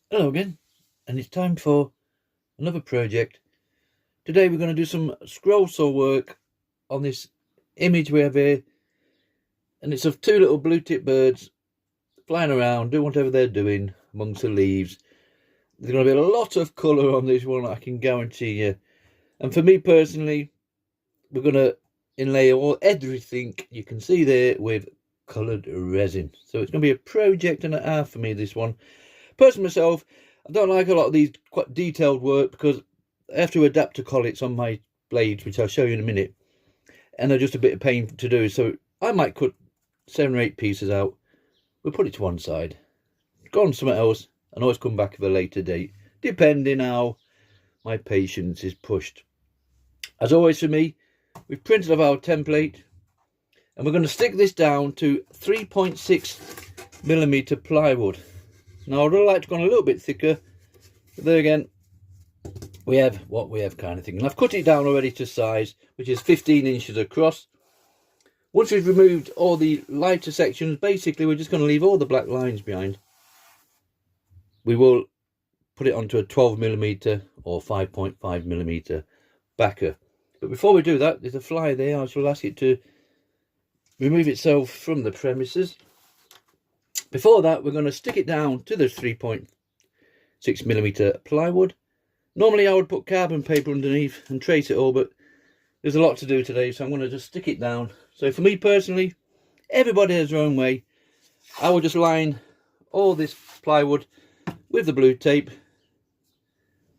Hello again, and it's time for another project. Today we're going to do some scroll saw work on this image we have here, and it's of two little blue tip birds flying around, doing whatever they're doing amongst the leaves. There's going to be a lot of colour on this one, I can guarantee you. And for me personally, we're going to inlay everything you can see there with coloured resin. So it's going to be a project and a half for me, this one. Personally myself, I don't like a lot of these quite detailed work because I have to adapt to collets on my blades, which I'll show you in a minute, and they're just a bit of pain to do. So I might cut 7 or 8 pieces out. We'll put it to one side, go on to something else, and always come back at a later date, depending how my patience is pushed. As always for me, we've printed off our template, and we're going to stick this down to 3.6mm plywood. Now I'd like to go on a little bit thicker, but there again, we have what we have kind of thing. And I've cut it down already to size, which is 15 inches across. Once we've removed all the lighter sections, basically we're just going to leave all the black lines behind. We will put it onto a 12mm or 5.5mm backer. But before we do that, there's a fly there. I shall ask it to remove itself from the premises. Before that, we're going to stick it down to the 3.6mm plywood. Normally I would put carbon paper underneath and trace it all, but there's a lot to do today, so I'm going to just stick it down. So for me personally, everybody has their own way. I will just line all this plywood with the blue tape,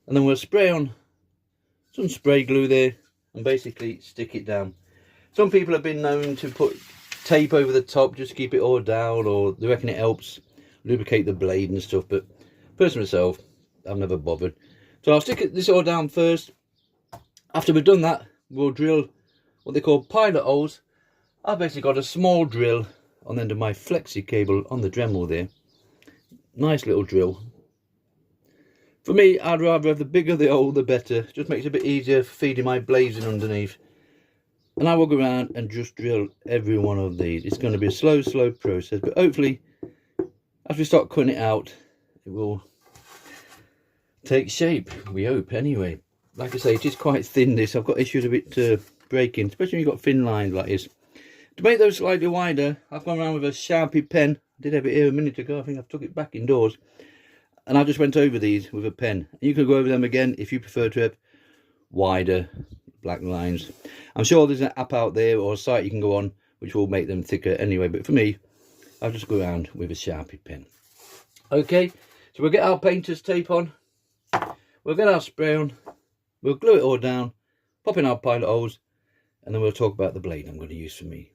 and then we'll spray on some spray glue there and basically stick it down. Some people have been known to put tape over the top just to keep it all down, or they reckon it helps lubricate the blade and stuff, but personally myself, I've never bothered. So I'll stick this all down first. After we've done that, we'll drill what they call pilot holes. I've basically got a small drill on the end of my flexi cable on the Dremel there. Nice little drill. For me, I'd rather have the bigger the hole the better. Just makes it a bit easier for feeding my blades in underneath. And I will go around and just drill every one of these. It's going to be a slow process, but hopefully as we start cutting it out, it will take shape, we hope. Anyway, like I say, it is quite thin, this. I've got issues a bit breaking, especially when you've got thin lines like this. To make those slightly wider, I've gone around with a Sharpie pen. I did have it here a minute ago. I think I've took it back indoors, and I just went over these with a pen. You can go over them again if you prefer to have wider black lines. I'm sure there's an app out there or a site you can go on which will make them thicker anyway, but for me, I'll just go around with a Sharpie pen. Okay, so we'll get our painter's tape on, we'll get our spray on, we'll glue it all down, pop in our pilot holes, and then we'll talk about the blade I'm going to use for me.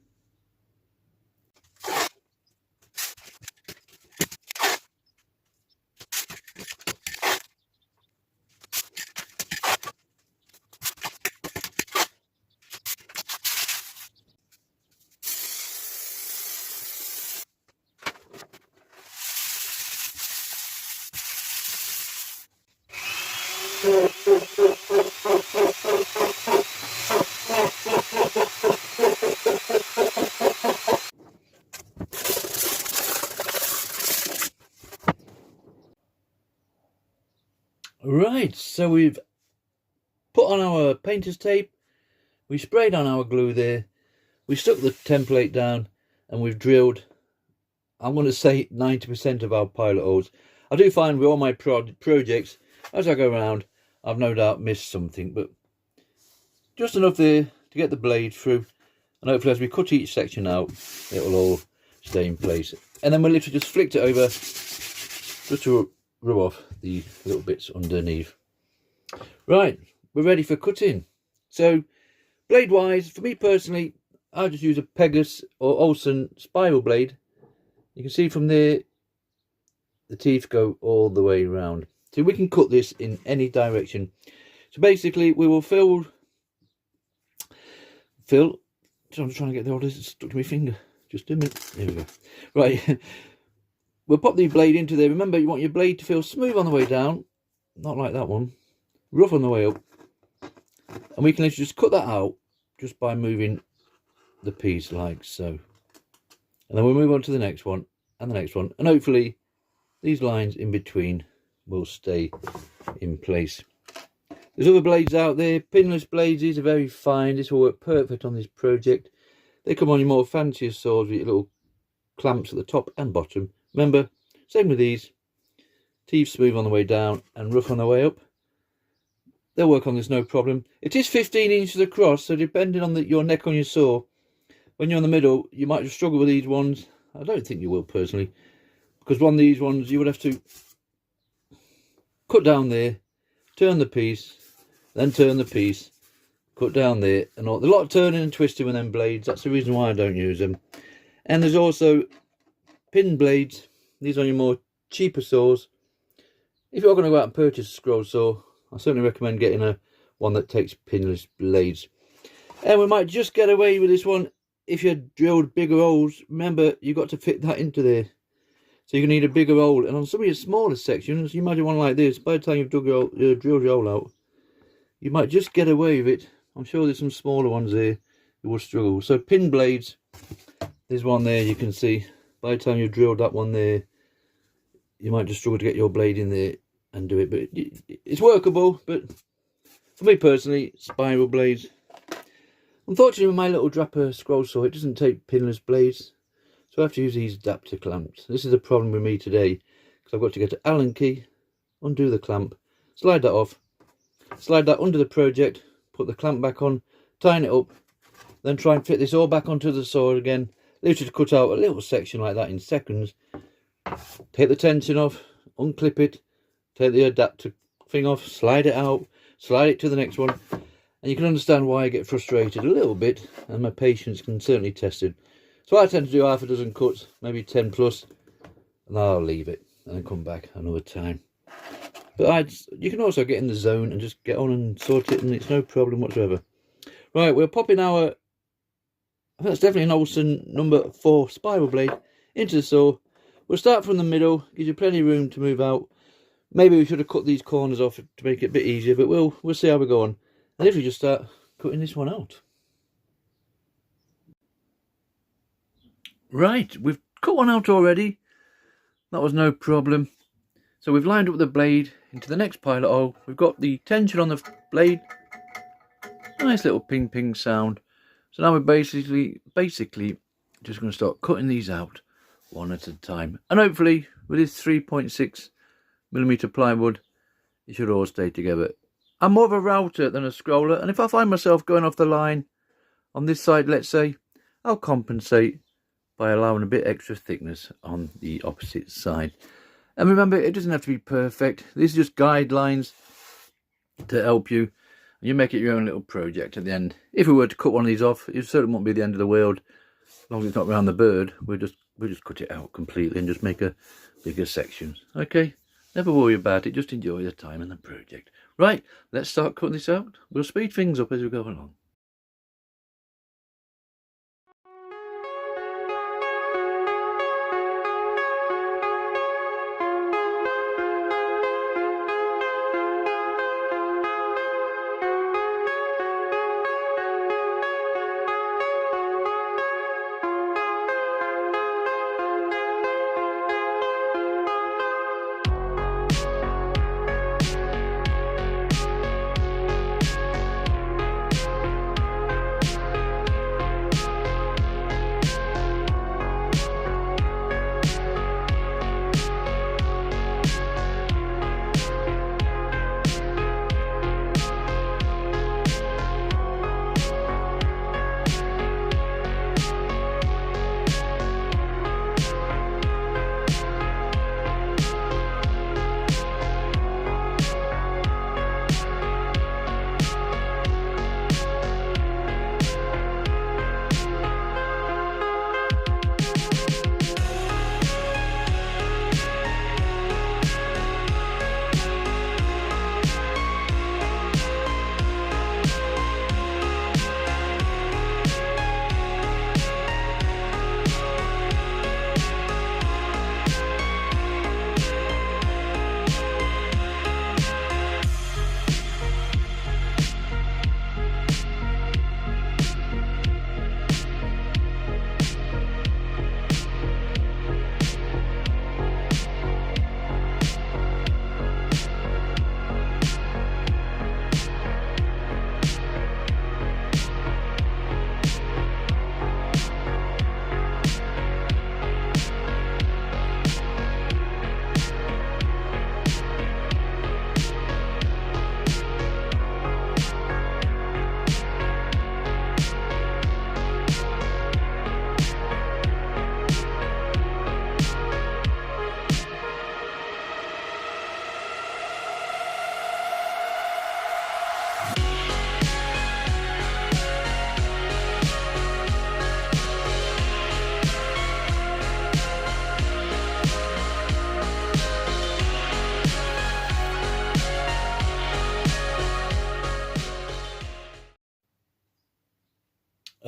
Right, so we've put on our painter's tape, we sprayed on our glue there, we stuck the template down, and we've drilled, I'm going to say 90% of our pilot holes. I do find with all my projects, as I go around, I've no doubt missed something, but just enough there to get the blade through, and hopefully as we cut each section out, it'll all stay in place. And then we'll literally just flick it over just to rub off the little bits underneath. Right, we're ready for cutting. So blade wise, for me personally, I just use a Pegas or Olson spiral blade. You can see from there the teeth go all the way around, so we can cut this in any direction. So basically we will fill so I'm just trying to get the orders stuck to my finger, just a minute, there we go. Right, we'll pop the blade into there. Remember, you want your blade to feel smooth on the way down, not like that one, rough on the way up, and we can literally just cut that out just by moving the piece like so. And then we'll move on to the next one and the next one, and hopefully these lines in between will stay in place. There's other blades out there. Pinless blades, these are very fine. This will work perfect on this project. They come on your more fancier saws with your little clamps at the top and bottom. Remember, same with these. Teeth smooth on the way down and rough on the way up. They'll work on this no problem. It is 15 inches across, so depending on your neck on your saw, when you're in the middle, you might just struggle with these ones. I don't think you will personally, because one of these ones you would have to cut down there, turn the piece, then turn the piece, cut down there, and all. There's a lot of turning and twisting with them blades. That's the reason why I don't use them. And there's also pin blades. These are your more cheaper saws. If you're going to go out and purchase a scroll saw, I certainly recommend getting one that takes pinless blades. And we might just get away with this one if you drilled bigger holes. Remember, you've got to fit that into there. So you're going to need a bigger hole. And on some of your smaller sections, you imagine one like this, by the time you've drilled your hole out, you might just get away with it. I'm sure there's some smaller ones there that will struggle. So pin blades, there's one there you can see. By the time you've drilled that one there, you might just struggle to get your blade in there and do it. But it's workable. But for me personally, spiral blades. Unfortunately, with my little Draper scroll saw, it doesn't take pinless blades. So I have to use these adapter clamps. This is the problem with me today, because I've got to get an Allen key, undo the clamp, slide that off, slide that under the project, put the clamp back on, tighten it up, then try and fit this all back onto the saw again. Literally to cut out a little section like that in seconds. Take the tension off, unclip it, take the adapter thing off, slide it out, slide it to the next one. And you can understand why I get frustrated a little bit, and my patience can certainly test it. So I tend to do half a dozen cuts, maybe 10 plus, and I'll leave it and then come back another time. But you can also get in the zone and just get on and sort it, and it's no problem whatsoever. Right, we're popping our, I think that's definitely an Olson number 4 spiral blade into the saw. We'll start from the middle, gives you plenty of room to move out. Maybe we should have cut these corners off to make it a bit easier, but we'll see how we go on. And if we just start cutting this one out. Right, we've cut one out already. That was no problem. So we've lined up the blade into the next pilot hole. We've got the tension on the blade. Nice little ping ping sound. So now we're basically just going to start cutting these out one at a time. And hopefully with this 3.6mm plywood, it should all stay together. I'm more of a router than a scroller, and if I find myself going off the line on this side, let's say, I'll compensate by allowing a bit extra thickness on the opposite side. And remember, it doesn't have to be perfect. These are just guidelines to help you. You make it your own little project at the end. If we were to cut one of these off, it certainly won't be the end of the world. As long as it's not around the bird, we'll just cut it out completely and just make a bigger section. Okay? Never worry about it, just enjoy the time and the project. Right, let's start cutting this out. We'll speed things up as we go along.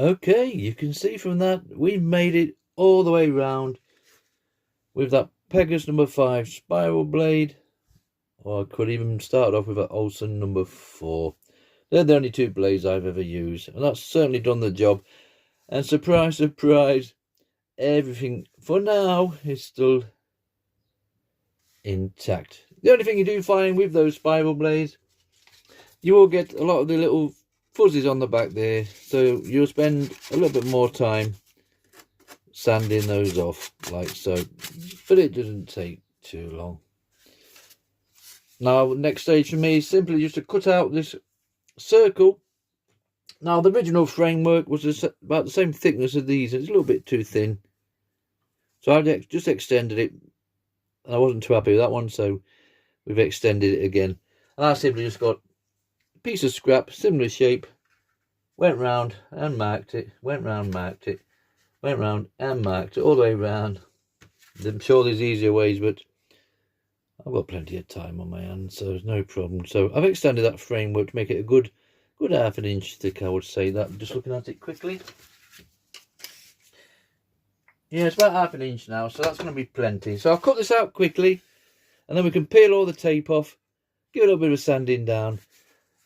Okay, you can see from that we made it all the way round with that Pegas number 5 spiral blade, or I could even start off with an Olson number 4. They're the only 2 blades I've ever used, and that's certainly done the job. And surprise, surprise, everything for now is still intact. The only thing you do find with those spiral blades, you will get a lot of the little fuzzies on the back there, so you'll spend a little bit more time sanding those off like so, but it doesn't take too long. Now next stage for me is simply just to cut out this circle. Now the original framework was about the same thickness as these, and it's a little bit too thin, so I just extended it, and I wasn't too happy with that one, so we've extended it again. And I simply just got a piece of scrap, similar shape, went round and marked it, went round, marked it, went round and marked it all the way round. I'm sure there's easier ways, but I've got plenty of time on my hands, so there's no problem. So I've extended that framework to make it a good half an inch thick, I would say. That, just looking at it quickly, yeah, it's about half an inch now, so that's going to be plenty. So I'll cut this out quickly, and then we can peel all the tape off, give it a little bit of sanding down,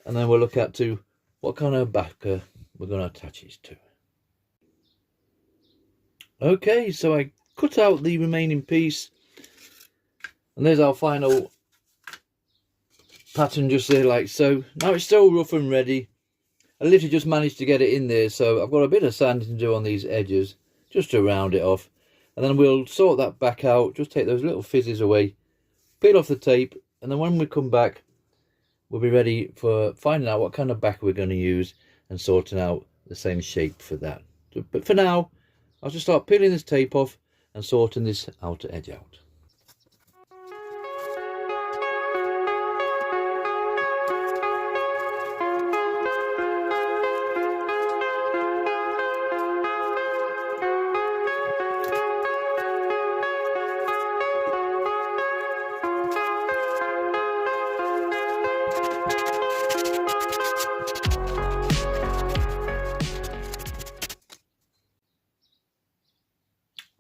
and then we'll look at to what kind of backer we're going to attach it to. Okay, so I cut out the remaining piece, and there's our final pattern just there like so. Now it's still rough and ready. I literally just managed to get it in there, so I've got a bit of sanding to do on these edges just to round it off, and then we'll sort that back out, just take those little fizzes away, peel off the tape, and then when we come back we'll be ready for finding out what kind of backer we're going to use and sorting out the same shape for that. But for now, I'll just start peeling this tape off and sorting this outer edge out.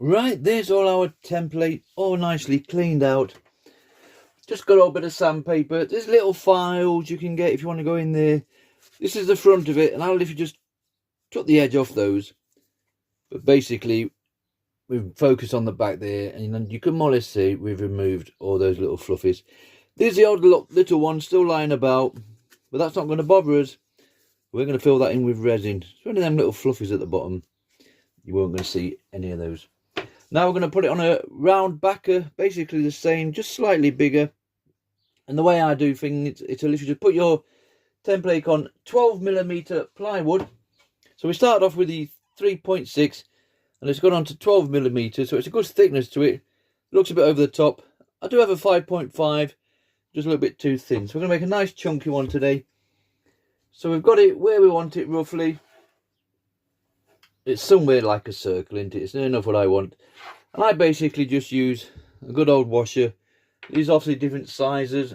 Right, there's all our template, all nicely cleaned out. Just got a little bit of sandpaper. There's little files you can get if you want to go in there. This is the front of it, and I'll literally just took the edge off those. But basically, we've focused on the back there, and then you can more or less see we've removed all those little fluffies. There's the odd little one still lying about, but that's not going to bother us. We're going to fill that in with resin. So any of them little fluffies at the bottom, you won't going to see any of those. Now we're going to put it on a round backer, basically the same, just slightly bigger. And the way I do things, it's literally just put your template on 12mm plywood. So we start off with the 3.6, and it's gone on to 12mm, so it's a good thickness to it. Looks a bit over the top. I do have a 5.5, just a little bit too thin. So we're going to make a nice chunky one today. So we've got it where we want it roughly. It's somewhere like a circle, isn't it? It's near enough what I want. And I basically just use a good old washer. These are obviously different sizes.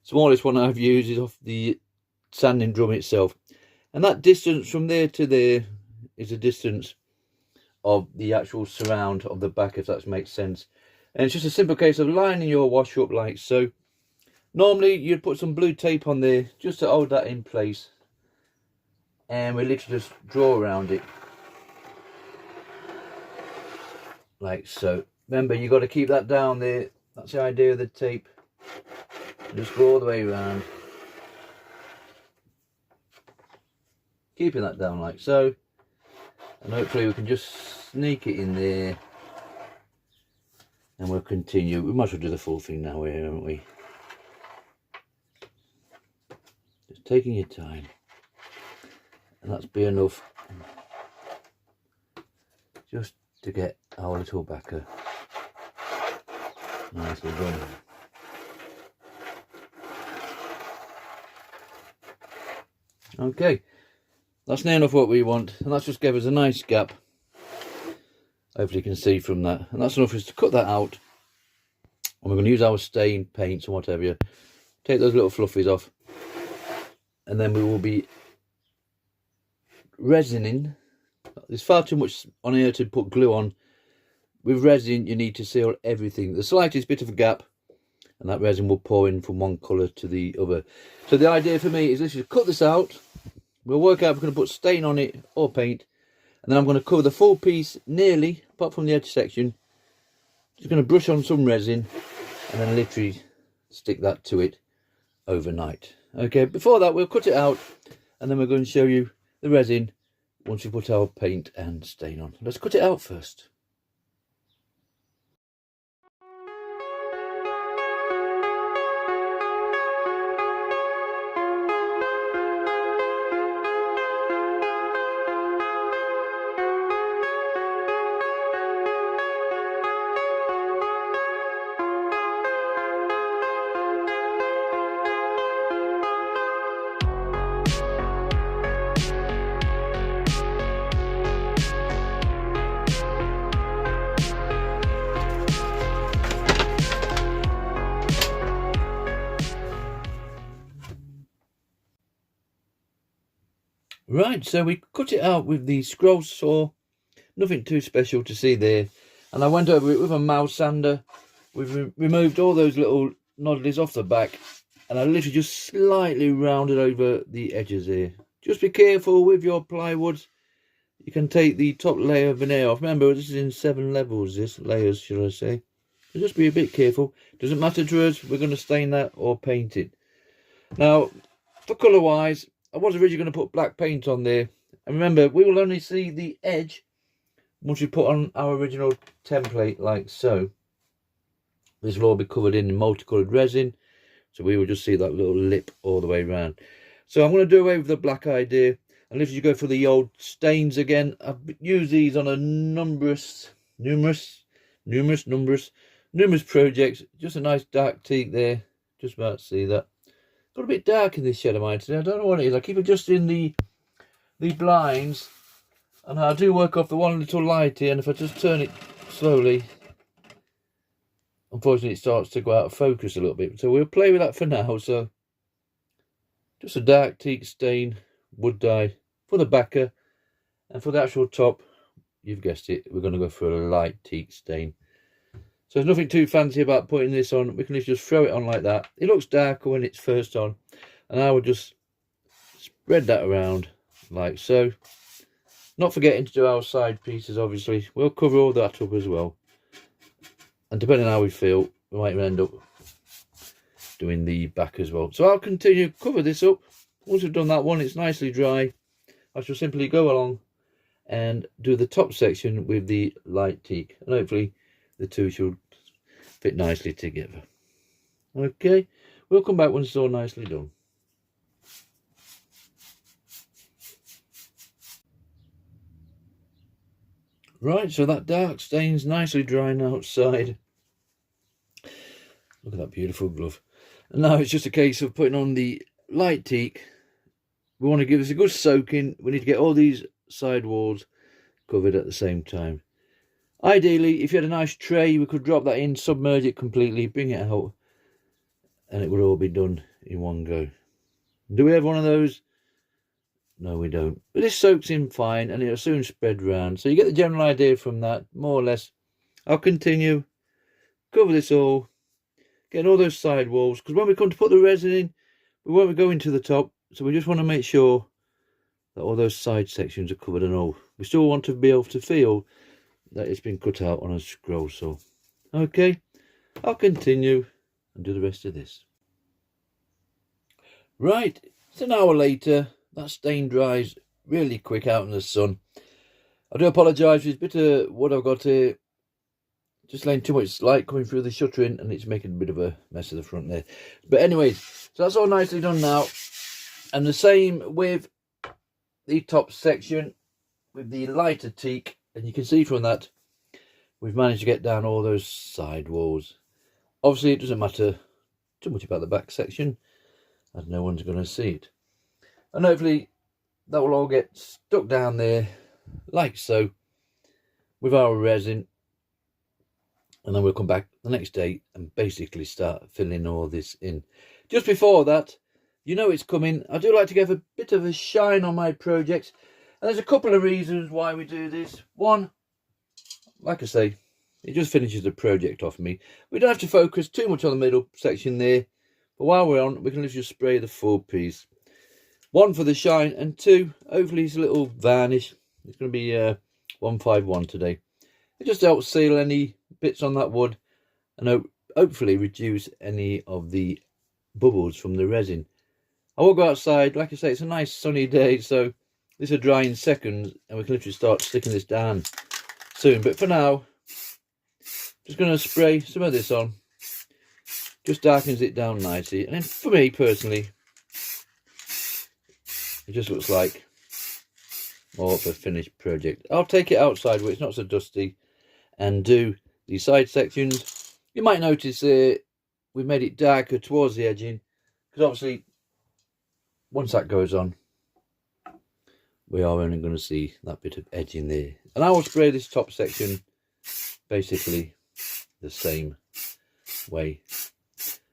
Smallest one I've used is off the sanding drum itself. And that distance from there to there is a distance of the actual surround of the back, if that makes sense. And it's just a simple case of lining your washer up like so. Normally you'd put some blue tape on there just to hold that in place. And we literally just draw around it like so. Remember, you've got to keep that down there. That's the idea of the tape. Just go all the way around, keeping that down like so, and hopefully we can just sneak it in there, and we'll continue. We might as well do the full thing now here, haven't we? Just taking your time. And that's be enough just to get our little backer nicely done. Okay, that's near enough what we want, and that's just gave us a nice gap. Hopefully you can see from that, and that's enough for us to cut that out. And we're going to use our stain paints or whatever. Take those little fluffies off, and then we will be resining. There's far too much on here to put glue on. With resin, you need to seal everything. The slightest bit of a gap, and that resin will pour in from one colour to the other. So the idea for me is literally cut this out. We'll work out if we're going to put stain on it or paint. And then I'm going to cover the full piece nearly, apart from the edge section. Just going to brush on some resin and then literally stick that to it overnight. Okay, before that we'll cut it out and then we're going to show you the resin once we put our paint and stain on. Let's cut it out first. Right, so we cut it out with the scroll saw, nothing too special to see there. And I went over it with a mouse sander. We've removed all those little noddlies off the back, and I literally just slightly rounded over the edges here. Just be careful with your plywood. You can take the top layer of veneer off. Remember, this is in 7 levels, this layers, should I say. So just be a bit careful. Doesn't matter to us, we're going to stain that or paint it. Now, for colour wise, I was originally going to put black paint on there. And remember, we will only see the edge once we put on our original template like so. This will all be covered in multicoloured resin. So we will just see that little lip all the way around. So I'm going to do away with the black idea. And if you go for the old stains again, I've used these on a numerous projects. Just a nice dark teak there. Just about to see that. Got a bit dark in this shed of mine today. I don't know what it is. I keep adjusting the blinds, and I do work off the one little light here, and if I just turn it slowly, unfortunately it starts to go out of focus a little bit. So we'll play with that for now. So just a dark teak stain, wood dye for the backer, and for the actual top, you've guessed it, we're going to go for a light teak stain. So there's nothing too fancy about putting this on. We can just throw it on like that. It looks darker when it's first on. And I would just spread that around like so. Not forgetting to do our side pieces, obviously. We'll cover all that up as well. And depending on how we feel, we might end up doing the back as well. So I'll continue to cover this up. Once we've done that one, it's nicely dry. I shall simply go along and do the top section with the light teak. And hopefully the two should fit nicely together. Okay, we'll come back when it's all nicely done. Right, so that dark stain's nicely drying outside. Look at that beautiful glove. And now it's just a case of putting on the light teak. We want to give this a good soaking. We need to get all these side walls covered at the same time. Ideally, if you had a nice tray, we could drop that in, submerge it completely, bring it out, and it would all be done in one go. Do we have one of those? No, we don't. But this soaks in fine, and it'll soon spread round. So you get the general idea from that, more or less. I'll continue, cover this all, getting all those side walls, because when we come to put the resin in, we won't be going to the top, so we just want to make sure that all those side sections are covered and all. We still want to be able to feel that it's been cut out on a scroll saw. Okay, I'll continue and do the rest of this. Right, it's an hour later. That stain dries really quick out in the sun. I do apologise for this bit of wood I've got here. Just letting too much light coming through the shuttering, and it's making a bit of a mess of the front there. But anyways, so that's all nicely done now. And the same with the top section with the lighter teak. And you can see from that, we've managed to get down all those side walls. Obviously, it doesn't matter too much about the back section, as no one's going to see it. And hopefully, that will all get stuck down there, like so, with our resin. And then we'll come back the next day and basically start filling all this in. Just before that, you know it's coming. I do like to give a bit of a shine on my projects. And there's a couple of reasons why we do this. One, like I say, it just finishes the project off me. We don't have to focus too much on the middle section there. But while we're on, we can just spray the full piece. One, for the shine, and two, hopefully it's a little varnish. It's going to be 151 today. It just helps seal any bits on that wood and hopefully reduce any of the bubbles from the resin. I will go outside. Like I say, it's a nice sunny day, so this will dry in seconds and we can literally start sticking this down soon. But for now, just going to spray some of this on. Just darkens it down nicely. And then for me personally, it just looks like more of a finished project. I'll take it outside where it's not so dusty and do the side sections. You might notice we've made it darker towards the edging, because obviously once that goes on, we are only going to see that bit of edging there. And I will spray this top section basically the same way.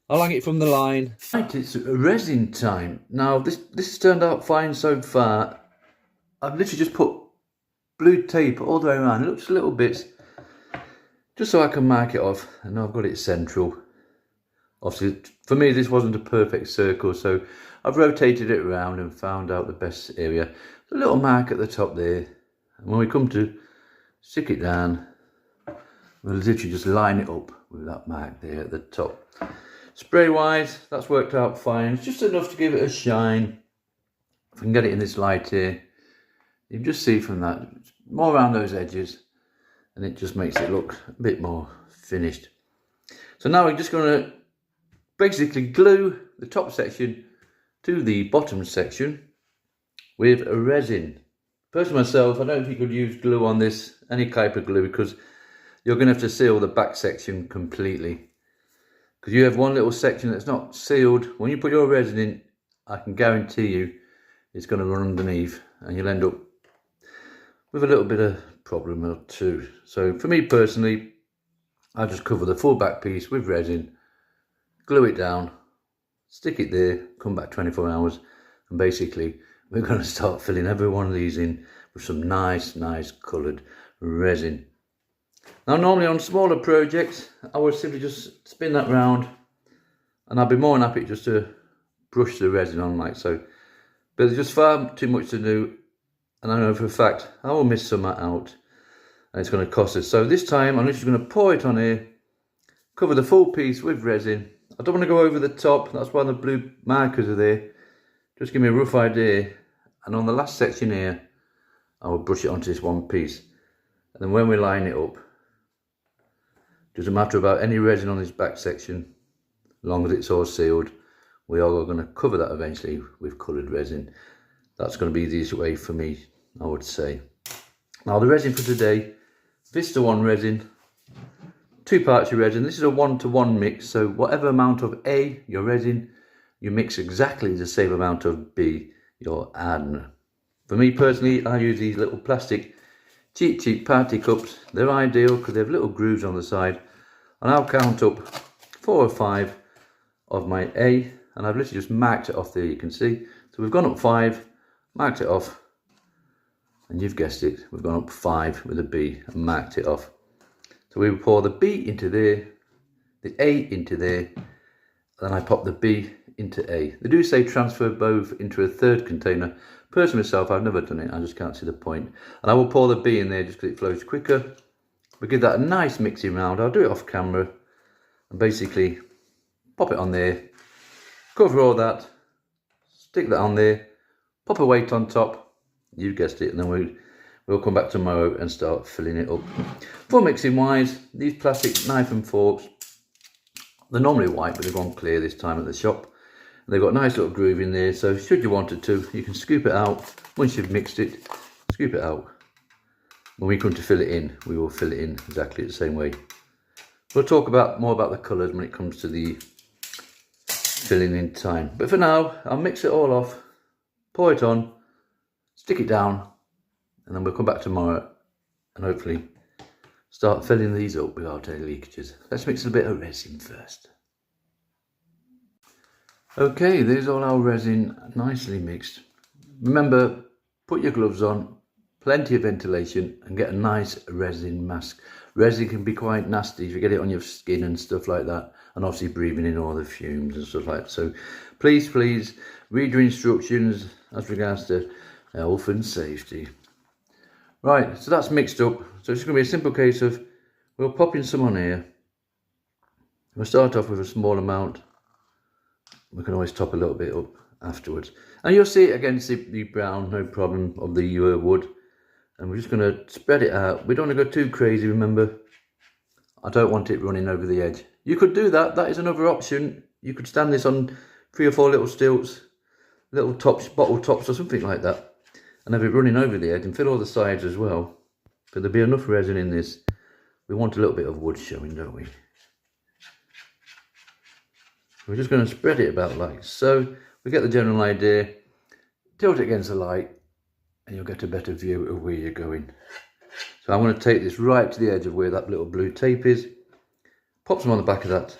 I like it from the line. Right, it's resin time. Now this has turned out fine so far. I've literally just put blue tape all the way around. It looks a little bit, just so I can mark it off. And now I've got it central. Obviously, for me, this wasn't a perfect circle, so I've rotated it around and found out the best area. There's a little mark at the top there. And when we come to stick it down, we'll literally just line it up with that mark there at the top. Spray wise, that's worked out fine. It's just enough to give it a shine. If I can get it in this light here, you can just see from that, more around those edges, and it just makes it look a bit more finished. So now we're just going to basically glue the top section to the bottom section with a resin. Personally myself, I don't think you could use glue on this, any type of glue, because you're going to have to seal the back section completely. Because you have one little section that's not sealed. When you put your resin in, I can guarantee you it's going to run underneath and you'll end up with a little bit of problem or two. So for me personally, I just cover the full back piece with resin, glue it down, stick it there, come back 24 hours, and basically we're going to start filling every one of these in with some nice coloured resin. Now normally on smaller projects, I would simply just spin that round and I'd be more than happy just to brush the resin on like so. But there's just far too much to do, and I know for a fact I will miss some of that out and it's going to cost us. So this time I'm just going to pour it on here, cover the full piece with resin. I don't want to go over the top, that's why the blue markers are there. Just give me a rough idea, and on the last section here I will brush it onto this one piece. And then when we line it up, doesn't matter about any resin on this back section, as long as it's all sealed, we are going to cover that eventually with coloured resin. That's going to be the easiest way for me, I would say. Now the resin for today, Vista 1 resin, 2 parts of resin. This is a 1-to-1 mix, so whatever amount of A, your resin, you mix exactly the same amount of B, your adding. For me personally, I use these little plastic cheap party cups. They're ideal because they have little grooves on the side, and I'll count up 4 or 5 of my A, and I've literally just marked it off there, you can see. So we've gone up 5, marked it off, and you've guessed it, we've gone up 5 with a B and marked it off. So we will pour the B into there, the A into there, then I pop the B into A. They do say transfer both into a third container. Personally myself, I've never done it, I just can't see the point. And I will pour the B in there just because it flows quicker. We give that a nice mixing round. I'll do it off camera and basically pop it on there, cover all that, stick that on there, pop a weight on top, you guessed it, and then we'll come back tomorrow and start filling it up. For mixing wise, these plastic knife and forks, they're normally white, but they've gone clear this time at the shop. They've got a nice little groove in there, so should you wanted to, you can scoop it out. Once you've mixed it, scoop it out. When we come to fill it in, we will fill it in exactly the same way. We'll talk more about the colours when it comes to the filling in time. But for now, I'll mix it all off, pour it on, stick it down, and then we'll come back tomorrow and hopefully start filling these up without any leakages. Let's mix a bit of resin first. Okay, there's all our resin nicely mixed. Remember, put your gloves on, plenty of ventilation, and get a nice resin mask. Resin can be quite nasty if you get it on your skin and stuff like that, and obviously breathing in all the fumes and stuff like that. So please read your instructions as regards to health and safety. Right, so that's mixed up. So it's going to be a simple case of, we'll pop in some on here. We'll start off with a small amount. We can always top a little bit up afterwards. And you'll see it against the brown, no problem, of the wood. And we're just going to spread it out. We don't want to go too crazy, remember. I don't want it running over the edge. You could do that. That is another option. You could stand this on 3 or 4 little stilts, little tops, bottle tops or something like that, and have it running over the edge and fill all the sides as well. But there'll be enough resin in this. We want a little bit of wood showing, don't we? We're just going to spread it about like so. We get the general idea. Tilt it against the light and you'll get a better view of where you're going. So I'm going to take this right to the edge of where that little blue tape is, pop some on the back of that,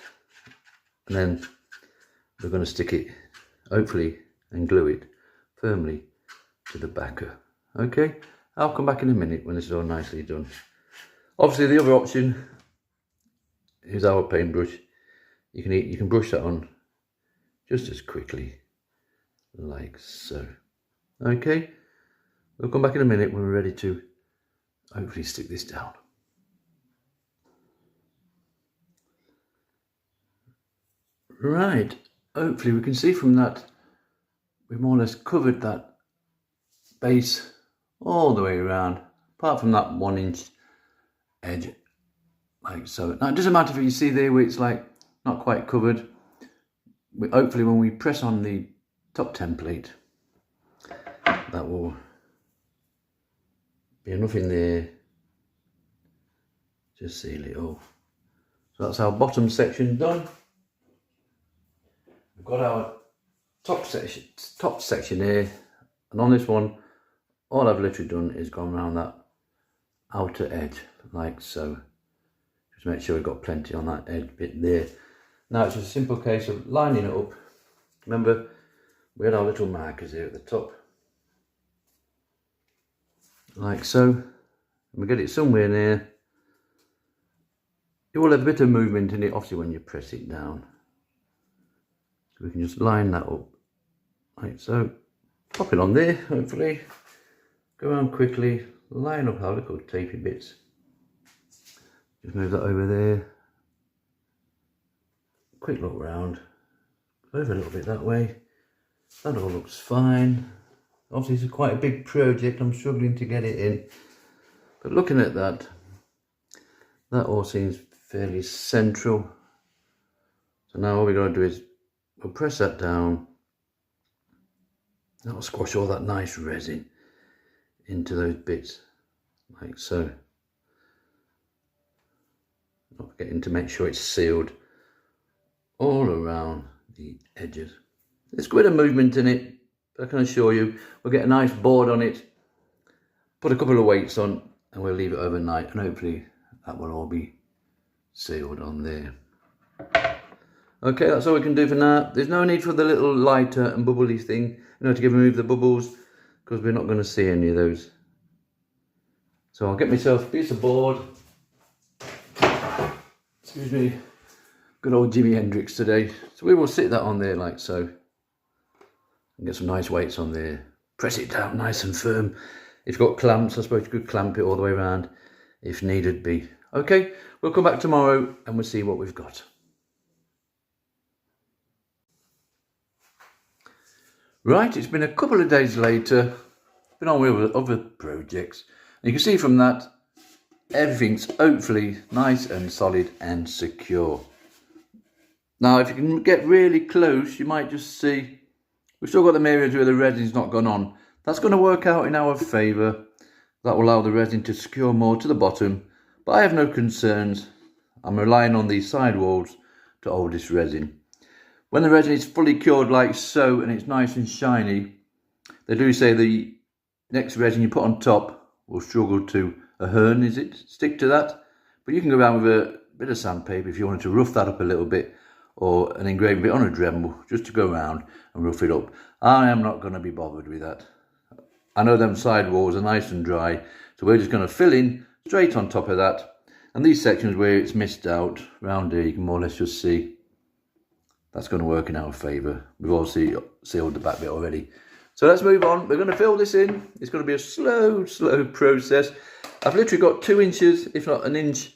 and then we're going to stick it, hopefully, and glue it firmly to the backer. Okay, I'll come back in a minute when this is all nicely done. Obviously the other option is our paintbrush. You can brush that on just as quickly, like so. Okay, we'll come back in a minute when we're ready to hopefully stick this down. Right, hopefully we can see from that we've more or less covered that base all the way around, apart from that 1-inch edge, like so. Now it doesn't matter if you see there where it's like not quite covered. Hopefully when we press on the top template, that will be enough in there. Just seal it all. So that's our bottom section done. We've got our top section here, and on this one, all I've literally done is gone around that outer edge, like so. Just make sure we've got plenty on that edge bit there. Now it's just a simple case of lining it up. Remember, we had our little markers here at the top, like so. And we get it somewhere near. It will have a bit of movement in it, obviously, when you press it down. So we can just line that up, like so. Pop it on there, hopefully. Go around quickly, line up our little tapey bits. Just move that over there. Quick look round, over a little bit that way. That all looks fine. Obviously it's quite a big project, I'm struggling to get it in. But looking at that, that all seems fairly central. So now all we're going to do is, we'll press that down. That'll squash all that nice resin into those bits, like so. Not forgetting to make sure it's sealed all around the edges. There's quite a movement in it, but I can assure you we'll get a nice board on it, put a couple of weights on, and we'll leave it overnight, and hopefully that will all be sealed on there. Okay, that's all we can do for now. There's no need for the little lighter and bubbly thing, to remove the bubbles, because we're not going to see any of those. So I'll get myself a piece of board. Excuse me. Good old Jimi Hendrix today. So we will sit that on there like so. And get some nice weights on there. Press it down nice and firm. If you've got clamps, I suppose you could clamp it all the way around if needed be. Okay, we'll come back tomorrow and we'll see what we've got. Right, it's been a couple of days later. Been on with other projects. And you can see from that, everything's hopefully nice and solid and secure. Now, if you can get really close, you might just see we've still got them areas where the resin's not gone on. That's going to work out in our favour. That will allow the resin to secure more to the bottom. But I have no concerns. I'm relying on these side walls to hold this resin. When the resin is fully cured like so and it's nice and shiny, they do say the next resin you put on top will struggle to stick to that. But you can go around with a bit of sandpaper if you wanted to rough that up a little bit, or an engraving bit on a Dremel just to go around and rough it up. I am not going to be bothered with that. I know them side walls are nice and dry, so we're just going to fill in straight on top of that. And these sections where it's missed out round here, you can more or less just see that's going to work in our favour. We've all sealed the back bit already. So let's move on. We're going to fill this in. It's going to be a slow process. I've literally got 2 inches, if not an inch,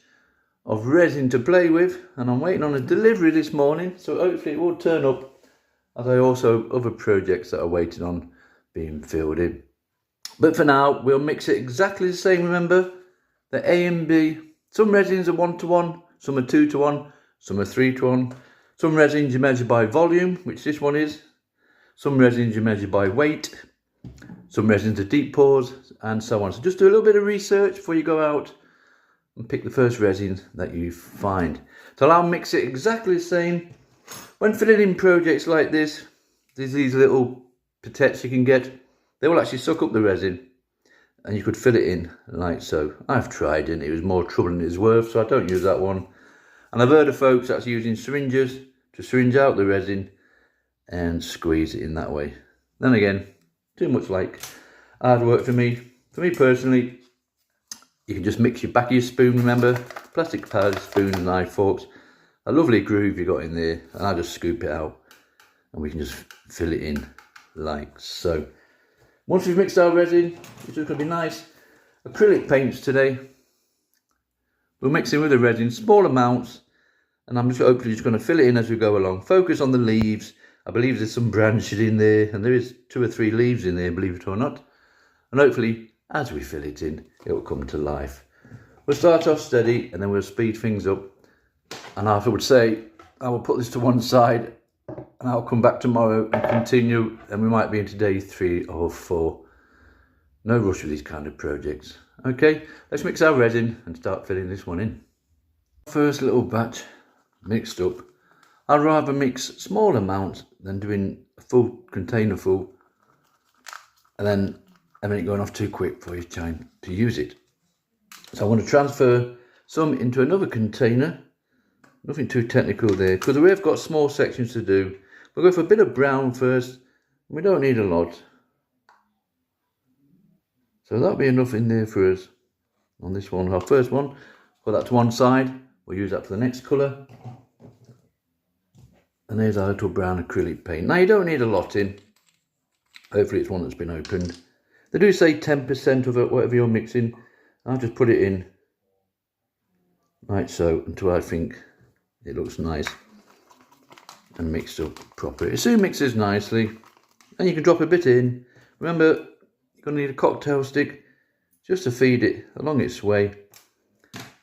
of resin to play with, and I'm waiting on a delivery this morning, so hopefully it will turn up, as I also have other projects that are waiting on being filled in. But for now, we'll mix it exactly the same. Remember, the A and B, some resins are 1-to-1, some are 2-to-1, some are 3-to-1. Some resins you measure by volume, which this one is. Some resins you measure by weight. Some resins are deep pours, and so on. So just do a little bit of research before you go out and pick the first resin that you find. So I'll mix it exactly the same. When filling in projects like this, there's these little pipettes you can get. They will actually suck up the resin, and you could fill it in like so. I've tried and it was more trouble than it's worth, so I don't use that one. And I've heard of folks that's using syringes to syringe out the resin and squeeze it in that way. Then again, too much like hard work for me. For me personally, you can just mix your back of your spoon, remember? Plastic pads, spoon, knife, forks. A lovely groove you got in there, and I'll just scoop it out and we can just fill it in like so. Once we've mixed our resin, it's just going to be nice acrylic paints today. We'll mix in with the resin, small amounts, and I'm just hopefully just going to fill it in as we go along. Focus on the leaves. I believe there's some branches in there, and there is 2 or 3 leaves in there, believe it or not. And hopefully, as we fill it in, it will come to life. We'll start off steady, and then we'll speed things up. And I would say, I will put this to one side, and I'll come back tomorrow and continue, and we might be into day 3 or 4. No rush with these kind of projects. Okay, let's mix our resin and start filling this one in. First little batch mixed up. I'd rather mix small amounts than doing a full container full and then having it going off too quick before you time to use it. So I want to transfer some into another container. Nothing too technical there, because we've got small sections to do. We'll go for a bit of brown first. We don't need a lot. So that'll be enough in there for us on this one. Our first one, put that to one side. We'll use that for the next colour. And there's our little brown acrylic paint. Now you don't need a lot in. Hopefully it's one that's been opened. They do say 10% of it, whatever you're mixing. I'll just put it in like so until I think it looks nice and mixed up properly. It soon mixes nicely, and you can drop a bit in. Remember, you're going to need a cocktail stick just to feed it along its way.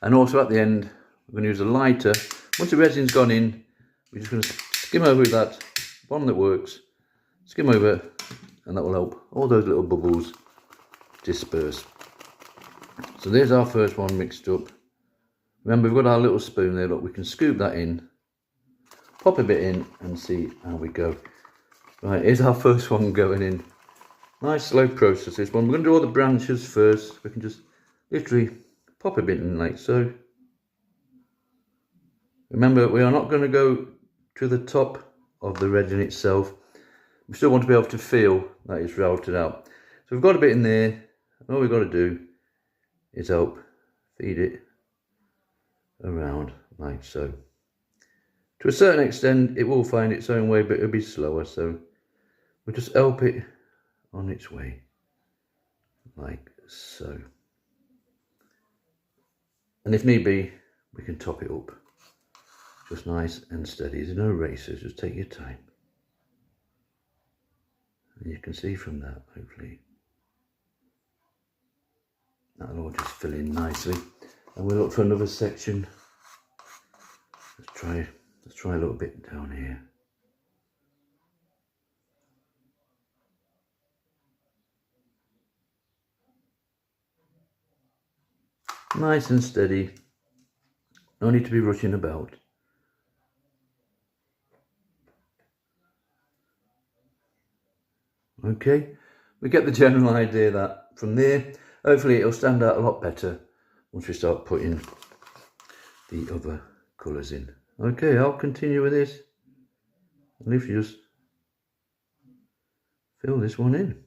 And also at the end, we're going to use a lighter. Once the resin's gone in, we're just going to skim over with that one that works. Skim over, and that will help all those little bubbles disperse. So there's our first one mixed up. Remember, we've got our little spoon there. Look, we can scoop that in, pop a bit in, and see how we go. Right, here's our first one going in. Nice slow process, this one. We're going to do all the branches first. We can just literally pop a bit in like so. Remember, we are not going to go to the top of the resin itself. We still want to be able to feel that it's routed out. So we've got a bit in there, and all we've got to do is help feed it around like so. To a certain extent, it will find its own way, but it'll be slower. So we'll just help it on its way like so. And if need be, we can top it up. Just nice and steady. There's no racers, just take your time. And you can see from that, hopefully, that'll all just fill in nicely. And we'll look for another section. Let's try a little bit down here. Nice and steady. No need to be rushing about. Okay, we get the general idea that from there, hopefully it'll stand out a lot better once we start putting the other colours in. Okay, I'll continue with this. And if you just fill this one in.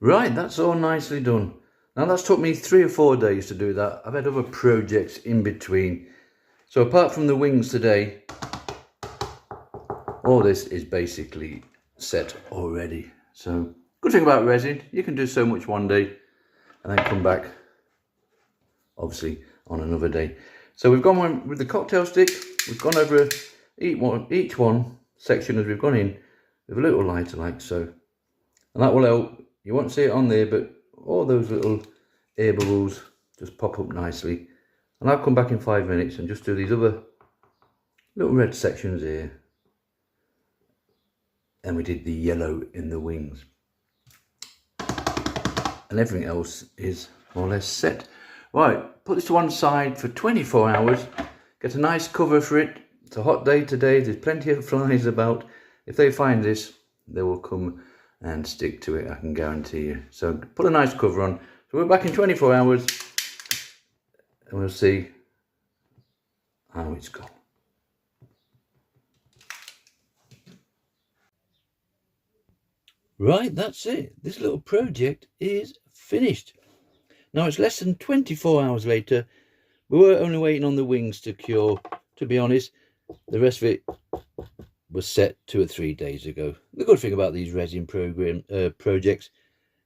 Right, that's all nicely done. Now that's took me 3 or 4 days to do that. I've had other projects in between. So apart from the wings today, all this is basically set already. So good thing about resin, you can do so much one day and then come back obviously on another day. So we've gone with the cocktail stick. We've gone over each one section as we've gone in with a little lighter like so. And that will help. You won't see it on there, but all those little air bubbles just pop up nicely. And I'll come back in 5 minutes and just do these other little red sections here. And we did the yellow in the wings. And everything else is more or less set. Right, put this to one side for 24 hours. Get a nice cover for it. It's a hot day today. There's plenty of flies about. If they find this, they will come and stick to it, I can guarantee you. So put a nice cover on. So we're back in 24 hours and we'll see how it's gone. Right, that's it. This little project is finished. Now it's less than 24 hours later. We were only waiting on the wings to cure. To be honest, the rest of it was set 2 or 3 days ago. The good thing about these resin projects,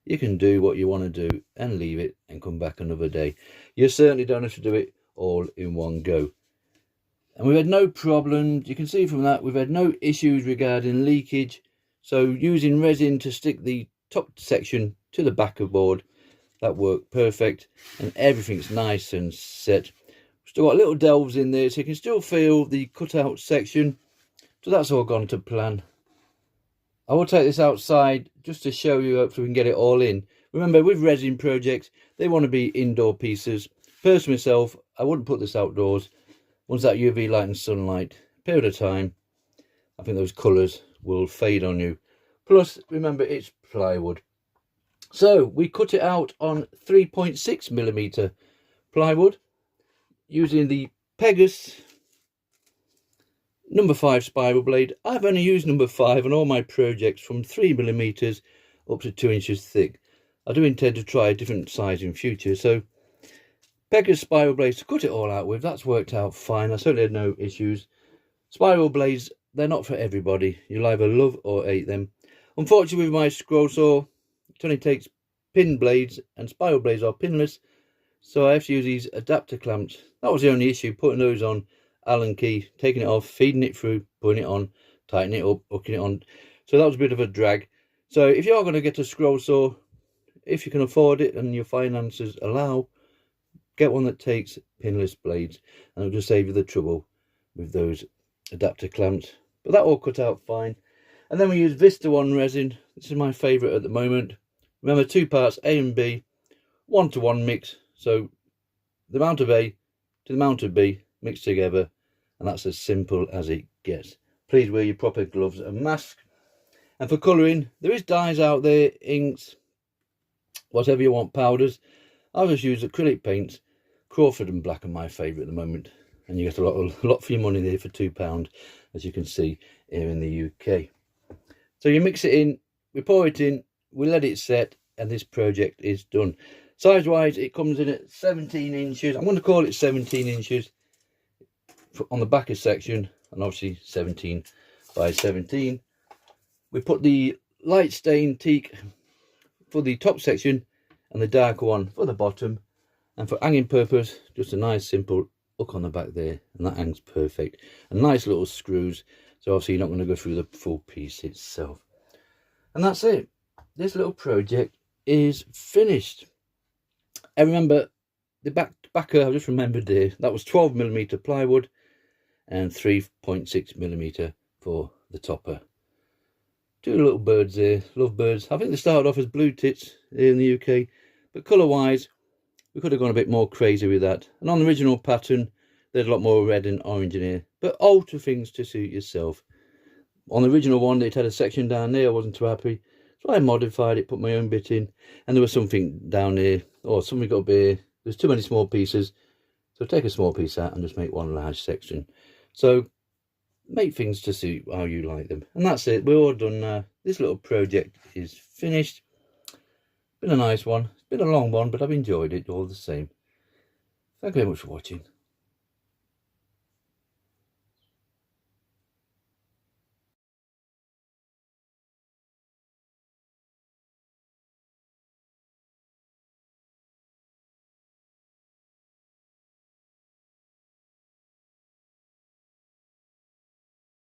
you can do what you want to do and leave it and come back another day. You certainly don't have to do it all in one go. And we've had no problems. You can see from that we've had no issues regarding leakage. So using resin to stick the top section to the back of board, that worked perfect, and everything's nice and set. Still got little delves in there, so you can still feel the cutout section. So that's all gone to plan. I will take this outside just to show you, hopefully we can get it all in. Remember, with resin projects, they want to be indoor pieces. Personally myself, I wouldn't put this outdoors. Once that UV light and sunlight, period of time, I think those colours will fade on you. Plus, remember, it's plywood. So we cut it out on 3.6mm plywood using the Pegas number 5 spiral blade. I've only used number 5 on all my projects from 3mm up to 2 inches thick. I do intend to try a different size in future. So Pegas spiral blades to cut it all out with, that's worked out fine. I certainly had no issues. Spiral blades, they're not for everybody. You'll either love or hate them. Unfortunately, with my scroll saw, it only takes pin blades, and spiral blades are pinless, so I have to use these adapter clamps. That was the only issue, putting those on, Allen key, taking it off, feeding it through, putting it on, tightening it up, hooking it on. So that was a bit of a drag. So if you are going to get a scroll saw, if you can afford it and your finances allow, get one that takes pinless blades, and it'll just save you the trouble with those adapter clamps. But that all cut out fine. And then we use Vista 1 resin. This is my favourite at the moment. Remember, 2 parts A and B, 1-to-1 mix. So the amount of A to the amount of B mixed together, and that's as simple as it gets. Please wear your proper gloves and mask. And for colouring, there is dyes out there, inks, whatever you want, powders. I'll just use acrylic paints. Crawford and Black are my favourite at the moment, and you get a lot for your money there for £2, as you can see here in the UK. So you mix it in, we pour it in, we let it set, and this project is done. Size wise, it comes in at 17 inches. I'm going to call it 17 inches on the backer section, and obviously 17 by 17. We put the light stain teak for the top section and the darker one for the bottom, and for hanging purpose, just a nice simple hook on the back there, and that hangs perfect. And nice little screws, so obviously you're not going to go through the full piece itself. And that's it. This little project is finished. And remember, the backer, I just remembered there, that was 12mm plywood and 3.6mm for the topper. 2 little birds there, love birds. I think they started off as blue tits here in the UK, but colour wise, we could have gone a bit more crazy with that. And on the original pattern, there's a lot more red and orange in here, but alter things to suit yourself. On the original one, it had a section down there, I wasn't too happy, so I modified it, put my own bit in, and there was something down there, or something got up here. There's too many small pieces, so take a small piece out and just make one large section. So make things to suit how you like them. And that's it, we're all done now. This little project is finished. Been a nice one. It's been a long one, but I've enjoyed it all the same. Thank you very much for watching.